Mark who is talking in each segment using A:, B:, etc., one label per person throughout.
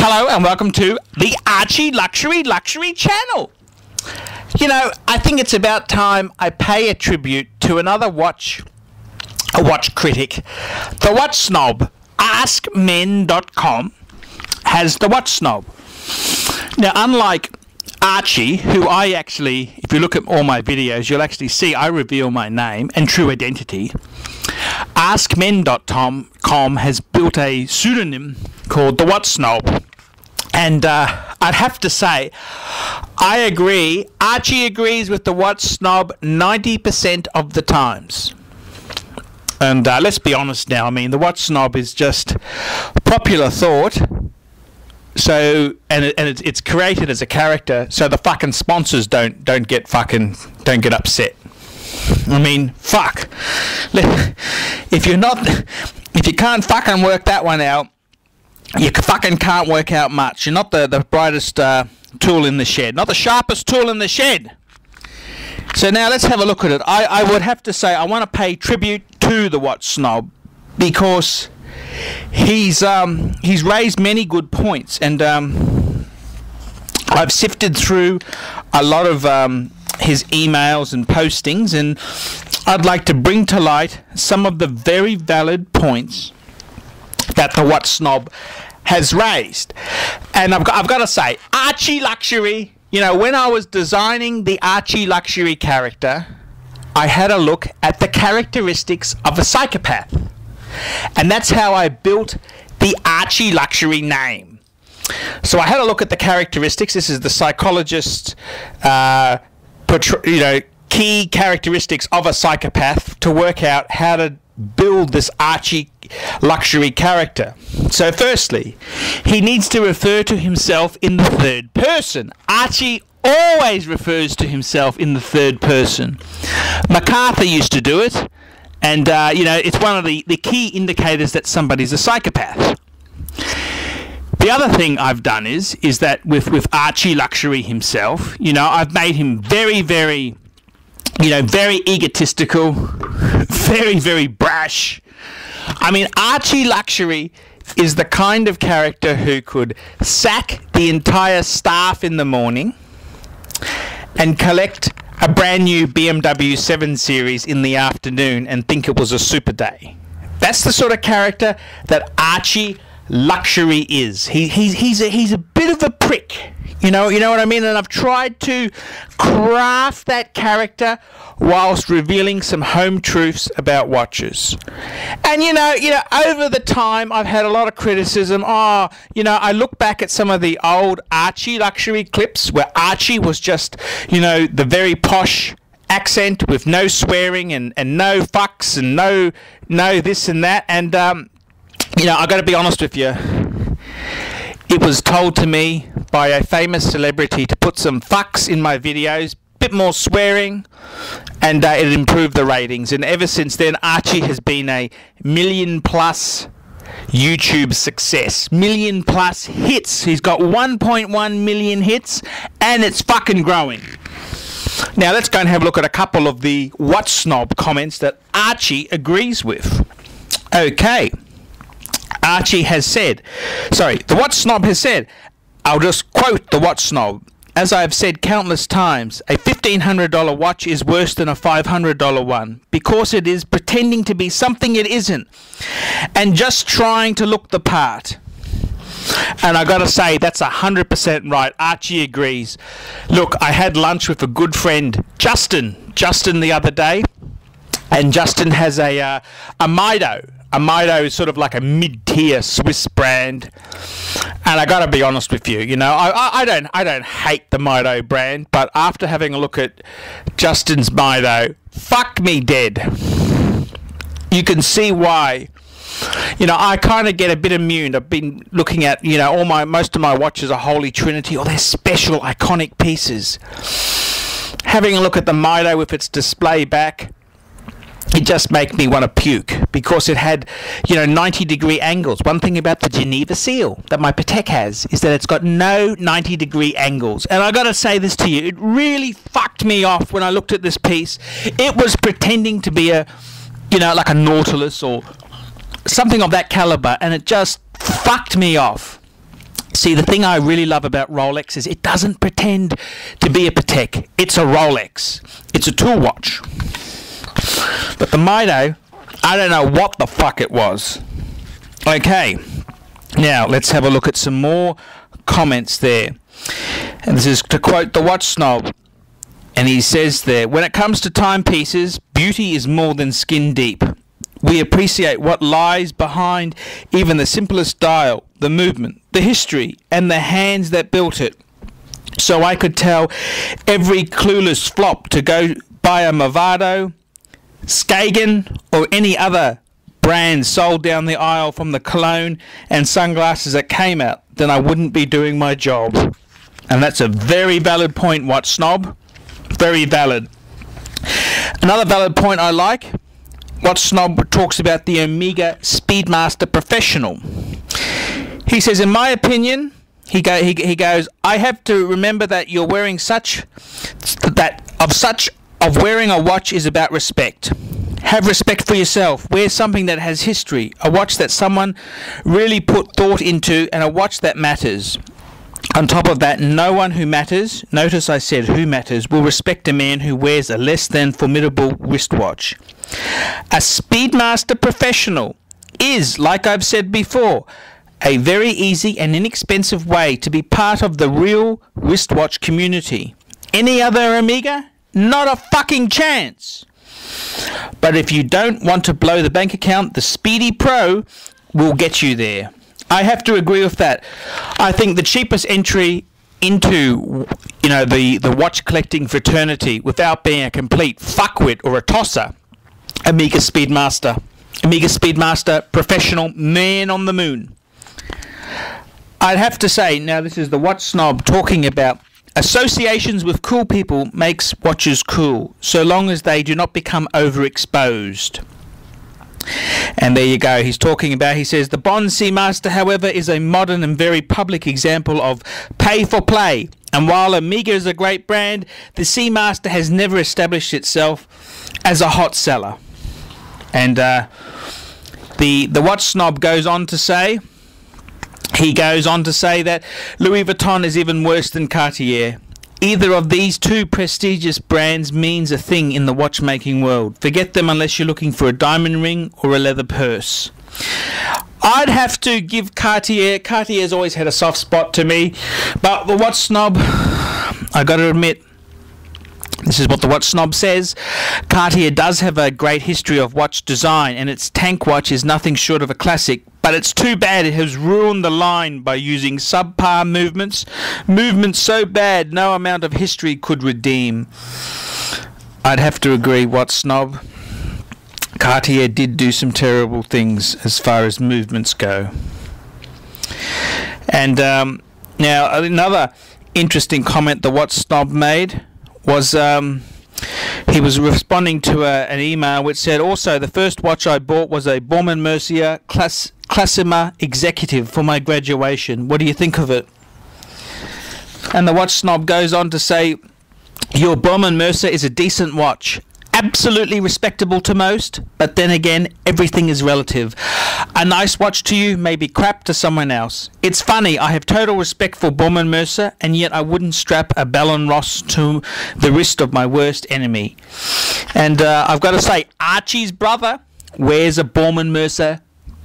A: Hello and welcome to the Archie Luxury channel. You know, I think it's about time I pay a tribute to another watch critic. The watch snob, AskMen.com, has the watch snob. Now, unlike Archie, who I actually, if you look at all my videos, you'll actually see I reveal my name and true identity. AskMen.com has built a pseudonym called the Watch Snob. And I'd have to say, I agree. Archie agrees with the Watch Snob 90% of the times. And let's be honest now. I mean, the Watch Snob is just popular thought. So, and it's created as a character, so the fucking sponsors don't get upset. I mean, fuck. If you can't fucking work that one out, you fucking can't work out much. You're not the brightest tool in the shed, not the sharpest tool in the shed. So now let's have a look at it. I would have to say I want to pay tribute to the Watch Snob because he's raised many good points, and I've sifted through a lot of his emails and postings, and I'd like to bring to light some of the very valid points that the Watch Snob has raised. And I've got to say, Archie Luxury, you know, when I was designing the Archie Luxury character, I had a look at the characteristics of a psychopath. And that's how I built the Archie Luxury name. So I had a look at the characteristics. This is the psychologist's key characteristics of a psychopath to work out how to build this Archie Luxury character. So firstly, he needs to refer to himself in the third person. Archie always refers to himself in the third person. MacArthur used to do it, and it's one of the key indicators that somebody's a psychopath. The other thing I've done is that with Archie Luxury himself, you know, I've made him very, very, very egotistical, very, very brash. I mean, Archie Luxury is the kind of character who could sack the entire staff in the morning and collect a brand new BMW 7 Series in the afternoon and think it was a super day. That's the sort of character that Archie Luxury is. He's a bit of a prick. You know what I mean? And I've tried to craft that character whilst revealing some home truths about watches. And over the time I've had a lot of criticism. I look back at some of the old Archie Luxury clips where Archie was just, the very posh accent with no swearing and no fucks and no this and that. And I got to be honest with you. It was told to me by a famous celebrity to put some fucks in my videos, bit more swearing, and it improved the ratings. And ever since then, Archie has been a million-plus YouTube success. Million-plus hits. He's got 1.1 million hits, and it's fucking growing. Now, let's go and have a look at a couple of the Watch Snob comments that Archie agrees with. Okay. The Watch Snob has said, I'll just quote the Watch Snob. As I have said countless times, a $1,500 watch is worse than a $500 one because it is pretending to be something it isn't and just trying to look the part. And I got to say, that's 100% right. Archie agrees. Look, I had lunch with a good friend, Justin the other day, and Justin has a Mido. A Mido is sort of like a mid-tier Swiss brand, and I gotta be honest with you. I don't hate the Mido brand, but after having a look at Justin's Mido, fuck me dead. You can see why. I kind of get a bit immune. I've been looking at most of my watches are Holy Trinity, or they're special iconic pieces. Having a look at the Mido with its display back, it just makes me want to puke because it had, 90-degree angles. One thing about the Geneva seal that my Patek has is that it's got no 90-degree angles. And I got to say this to you, it really fucked me off when I looked at this piece. It was pretending to be like a Nautilus or something of that caliber, and it just fucked me off. See, the thing I really love about Rolex is it doesn't pretend to be a Patek. It's a Rolex. It's a tool watch. But the Mito, I don't know what the fuck it was. Okay, now let's have a look at some more comments there. And this is to quote the Watch Snob. And he says there, when it comes to timepieces, beauty is more than skin deep. We appreciate what lies behind even the simplest dial, the movement, the history, and the hands that built it. So I could tell every clueless flop to go buy a Movado, Skagen, or any other brand sold down the aisle from the cologne and sunglasses that came out, then I wouldn't be doing my job. And that's a very valid point, Watch Snob. Very valid. Another valid point I like, Watch Snob talks about the Omega Speedmaster Professional. He says, in my opinion, he goes, I have to remember that you're wearing of wearing a watch is about respect. Have respect for yourself. Wear something that has history, a watch that someone really put thought into, and a watch that matters. On top of that, no one who matters, notice I said who matters, will respect a man who wears a less than formidable wristwatch. A Speedmaster Professional is, like I've said before, a very easy and inexpensive way to be part of the real wristwatch community. Any other Omega? Not a fucking chance. But if you don't want to blow the bank account, the Speedy Pro will get you there. I have to agree with that. I think the cheapest entry into, the watch collecting fraternity without being a complete fuckwit or a tosser, Omega Speedmaster. Omega Speedmaster Professional, man on the moon. I'd have to say, now this is the Watch Snob talking about associations with cool people makes watches cool, so long as they do not become overexposed. And there you go, he's talking about, he says, the Bond Seamaster, however, is a modern and very public example of pay for play. And while Omega is a great brand, the Seamaster has never established itself as a hot seller. And the Watch Snob goes on to say, that Louis Vuitton is even worse than Cartier. Either of these two prestigious brands means a thing in the watchmaking world. Forget them unless you're looking for a diamond ring or a leather purse. I'd have to give Cartier. Cartier's always had a soft spot to me, but the Watch Snob, I got to admit, this is what the Watch Snob says. Cartier does have a great history of watch design, and its tank watch is nothing short of a classic. But it's too bad it has ruined the line by using subpar movements. Movements so bad no amount of history could redeem. I'd have to agree, Watch Snob. Cartier did do some terrible things as far as movements go. And now another interesting comment the Watch Snob made was he was responding to an email which said, also the first watch I bought was a Baume & Mercier Classima Executive for my graduation. What do you think of it? And the Watch Snob goes on to say, your Baume & Mercier is a decent watch. Absolutely respectable to most, but then again, everything is relative. A nice watch to you may be crap to someone else. It's funny, I have total respect for Baume & Mercier, and yet I wouldn't strap a Bell & Ross to the wrist of my worst enemy. And I've got to say, Archie's brother wears a Baume & Mercier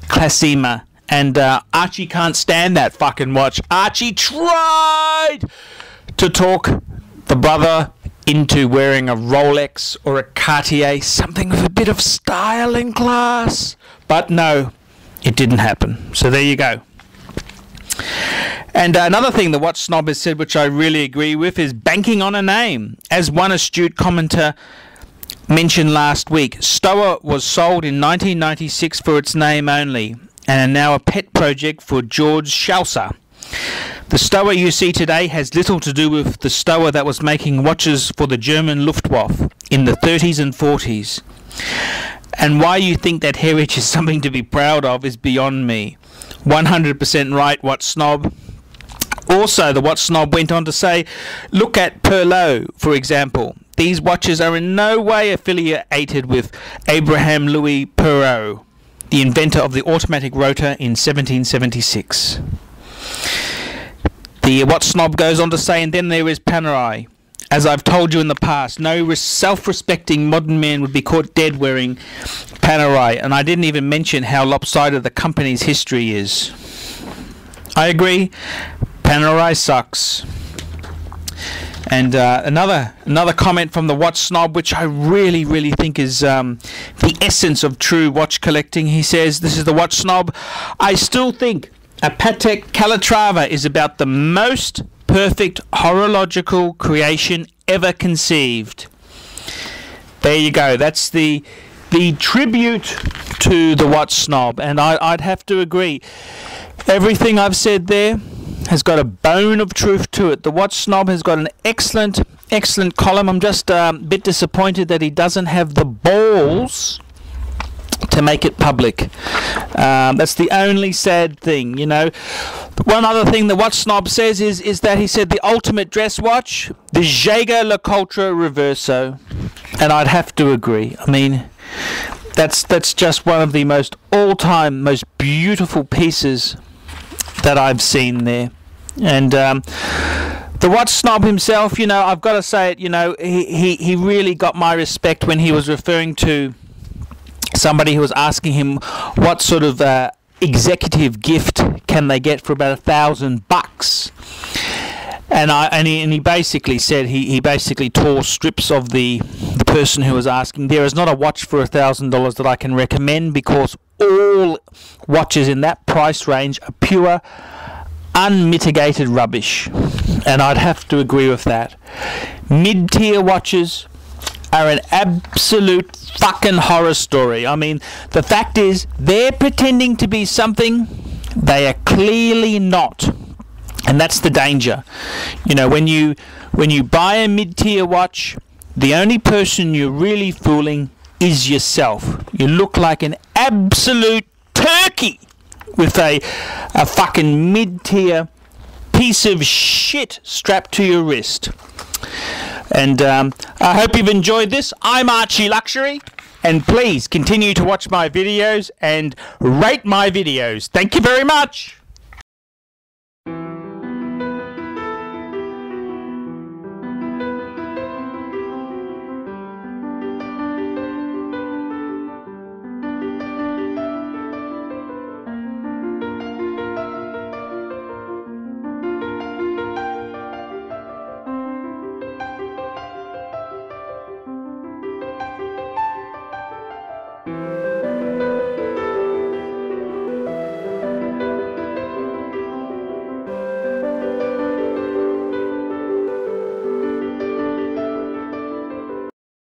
A: Classima, and Archie can't stand that fucking watch. Archie tried to talk the brother into wearing a Rolex or a Cartier, something with a bit of style and class. But no, it didn't happen. So there you go. And another thing the Watch Snob has said, which I really agree with, is banking on a name. As one astute commenter mentioned last week, Stowa was sold in 1996 for its name only, and are now a pet project for George Schlosser. The Stowa you see today has little to do with the Stowa that was making watches for the German Luftwaffe in the 30s and 40s. And why you think that heritage is something to be proud of is beyond me. 100% right, Watch Snob. Also, the Watch Snob went on to say, look at Perlot, for example. These watches are in no way affiliated with Abraham Louis Perot, the inventor of the automatic rotor in 1776. The Watch Snob goes on to say, and then there is Panerai. As I've told you in the past, no self-respecting modern man would be caught dead wearing Panerai. And I didn't even mention how lopsided the company's history is. I agree. Panerai sucks. And another comment from the Watch Snob, which I really think is the essence of true watch collecting. He says, this is the Watch Snob, I still think a Patek Calatrava is about the most perfect horological creation ever conceived. There you go. That's the tribute to the Watch Snob, and I'd have to agree. Everything I've said there has got a bone of truth to it. The Watch Snob has got an excellent column. I'm just a bit disappointed that he doesn't have the balls to make it public. That's the only sad thing, you know. One other thing the Watch Snob says is that he said the ultimate dress watch, the Jaeger-LeCoultre Reverso, and I'd have to agree. I mean, that's just one of the most all-time, most beautiful pieces that I've seen there. And the Watch Snob himself, you know, I've got to say it, you know, he really got my respect when he was referring to somebody who was asking him what sort of executive gift can they get for about $1,000, and he basically said he basically tore strips of the person who was asking. There is not a watch for $1,000 that I can recommend, because all watches in that price range are pure unmitigated rubbish, and I'd have to agree with that. Mid-tier watches are an absolute fucking horror story. I mean, the fact is, they're pretending to be something they are clearly not, and that's the danger. You know, when you buy a mid-tier watch, the only person you're really fooling is yourself. You look like an absolute turkey with a fucking mid-tier piece of shit strapped to your wrist. And I hope you've enjoyed this. I'm Archie Luxury, and please continue to watch my videos and rate my videos. Thank you very much.